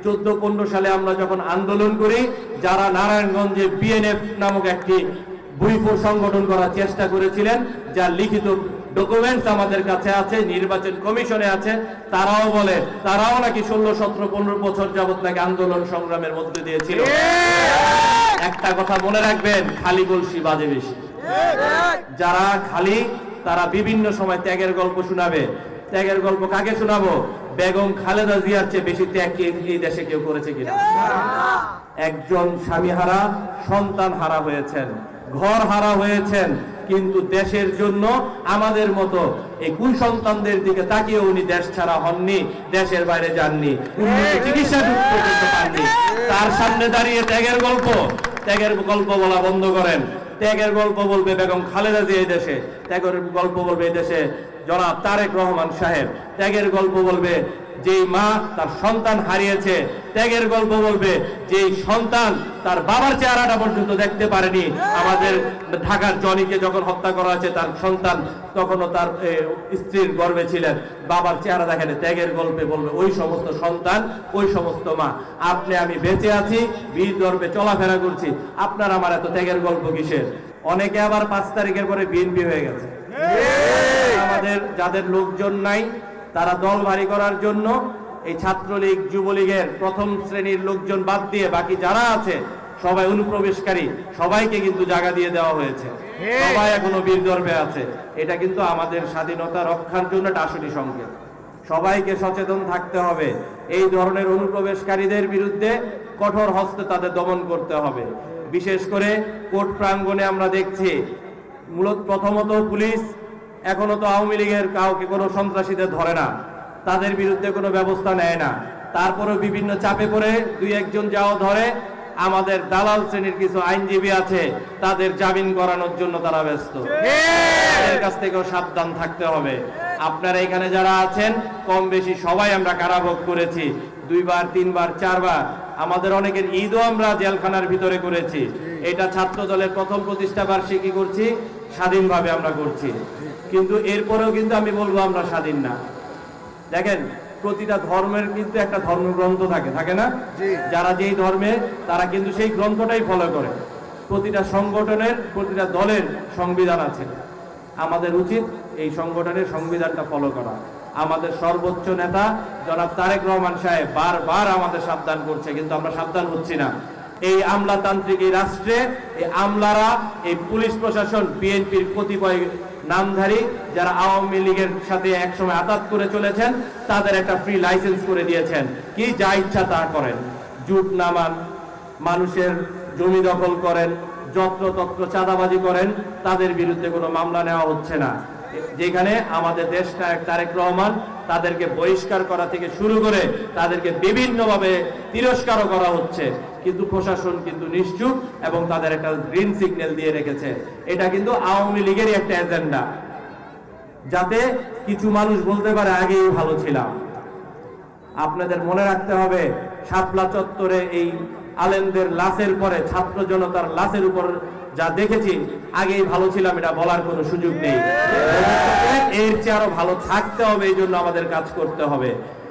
14-15 সালে আমরা যখন আন্দোলন করি, যারা নারায়ণগঞ্জে বিএনএফ নামক একটি বুইফো সংগঠন করার চেষ্টা করেছিলেন, যার লিখিত ডকুমেন্টস আমাদের কাছে আছে, নির্বাচন কমিশনে আছে, তারাও বলে তারাও নাকি 16, 17, 15 বছর যাবত নাকি আন্দোলন সংগ্রামের মধ্যে দিয়েছিল। একটা কথা মনে রাখবেন, খালি বলছি বাজে বেশি। যারা খালি তারা বিভিন্ন সময় ত্যাগের গল্প শোনাবে। ত্যাগের গল্প কাকে শোনাবো? বেগম খালেদা জিয়ার চেয়ে বেশি ত্যাগ কি এই দেশে কেউ করেছে কিনা? একজন স্বামী হারা, সন্তান হারা হয়েছেন, ঘর হারা হয়েছেন, কিন্তু দেশের জন্য আমাদের মতো এই কুসন্তানদের দিকে তাকিয়ে উনি দেশ ছাড়া হননি, দেশের বাইরে যাননি, চিকিৎসা পর্যন্ত পাননি। তার সামনে দাঁড়িয়ে ত্যাগের গল্প বলা বন্ধ করেন। ত্যাগের গল্প বলবে বেগম খালেদা জিয়া এই দেশে, ত্যাগের গল্প বলবে এই দেশে জনাব তারেক রহমান সাহেব, ত্যাগের গল্প বলবে যেই মা তার সন্তান হারিয়েছে, ত্যাগের গল্প বলবে যেই সন্তান তার বাবার চেহারাটা পর্যন্ত দেখতে পারেনি। আমাদের ঢাকার জনিকে যখন হত্যা করা হয়েছে, তার সন্তান তখনও তার স্ত্রীর গর্ভে ছিলেন, বাবার চেহারা দেখেনি। ত্যাগের গল্পে বলবে ওই সমস্ত সন্তান, ওই সমস্ত মা। আপনি আমি বেঁচে আছি, বীর গর্ভে চলাফেরা করছি, আপনার আমার এত ত্যাগের গল্প কিসের? অনেকে আবার 5 তারিখের পরে বিএনপি হয়ে গেছে। আমাদের যাদের লোকজন নাই, তারা দল ভারী করার জন্য এই ছাত্রলীগ, যুবলীগের প্রথম শ্রেণীর লোকজন বাদ দিয়ে বাকি যারা আছে সবাই অনুপ্রবেশকারী, সবাইকে কিন্তু জায়গা দিয়ে দেওয়া হয়েছে। সবাই এখনো বীর গর্ভে আছে। এটা কিন্তু আমাদের স্বাধীনতা রক্ষার জন্য একটা আসনি সংকেত। সবাইকে সচেতন থাকতে হবে। এই ধরনের অনুপ্রবেশকারীদের বিরুদ্ধে কঠোর হস্তে তাদের দমন করতে হবে। বিশেষ করে কোর্ট প্রাঙ্গণে আমরা দেখছি, মূলত প্রথমত পুলিশ এখনো তো আওয়ামী লীগের কাউকে কোনো সন্ত্রাসীদের ধরে না, তাদের বিরুদ্ধে কোনো ব্যবস্থা নেয় না। তারপরে বিভিন্ন চাপে পড়ে 2-1 যাও ধরে, আমাদের দালাল শ্রেণীর কিছু আইনজীবী আছে, তাদের জামিন করানোর জন্য তারা ব্যস্ত। তাদের কাছ থেকেও সাবধান থাকতে হবে। আপনারা এখানে যারা আছেন কম বেশি সবাই আমরা কারাভোগ করেছি, 2 বার 3 বার 4 বার। আমাদের অনেকের ঈদও আমরা জেলখানার ভিতরে করেছি। এটা ছাত্র দলের প্রথম প্রতিষ্ঠা বার্ষিকী করছি, স্বাধীনভাবে আমরা করছি, কিন্তু এরপরেও কিন্তু আমি বলবো আমরা স্বাধীন না। দেখেন, প্রতিটা ধর্মের কিন্তু একটা ধর্মগ্রন্থ থাকে না? যারা যেই ধর্মে, তারা কিন্তু সেই গ্রন্থটাই ফলো করে। প্রতিটা সংগঠনের, প্রতিটা দলের সংবিধান আছে। আমাদের উচিত এই সংগঠনের সংবিধানটা ফলো করা। আমাদের সর্বোচ্চ নেতা জনাব তারেক রহমান সাহেব বারবার আমাদের সাবধান করছে, কিন্তু আমরা সাবধান হচ্ছি না। এই আমলাতান্ত্রিক এই রাষ্ট্রে এই আমলারা, এই পুলিশ প্রশাসন, বিএনপির কতিপয় নামধারী যারা আওয়ামী লীগের সাথে একসময় আতাত করে চলেছেন, তাদের একটা ফ্রি লাইসেন্স করে দিয়েছেন, কি যা ইচ্ছা তা করেন, জুট নামান, মানুষের জমি দখল করেন, যত্রতত্র চাঁদাবাজি করেন, তাদের বিরুদ্ধে কোনো মামলা নেওয়া হচ্ছে না। যেখানে আমাদের দেশ নায়ক তারেক রহমান, তাদেরকে বহিষ্কার করা থেকে শুরু করে তাদেরকে বিভিন্নভাবে তিরস্কারও করা হচ্ছে, কিন্তু প্রশাসন কিন্তু নিশ্চুপ এবং তাদের একটা গ্রিন সিগন্যাল দিয়ে রেখেছে। এটা কিন্তু আওয়ামী লীগেরই একটা এজেন্ডা, যাতে কিছু মানুষ বলতে পারে আগেই ভালো ছিলাম। আপনাদের মনে রাখতে হবে, শাপলা চত্বরে এই আলেমদের লাশের পরে ছাত্র জনতার লাশের উপর যা দেখেছি, আগেই ভালো ছিলাম এটা বলার কোনো সুযোগ নেই। এর চেয়ে আরো ভালো থাকতে হবে, এই জন্য আমাদের কাজ করতে হবে।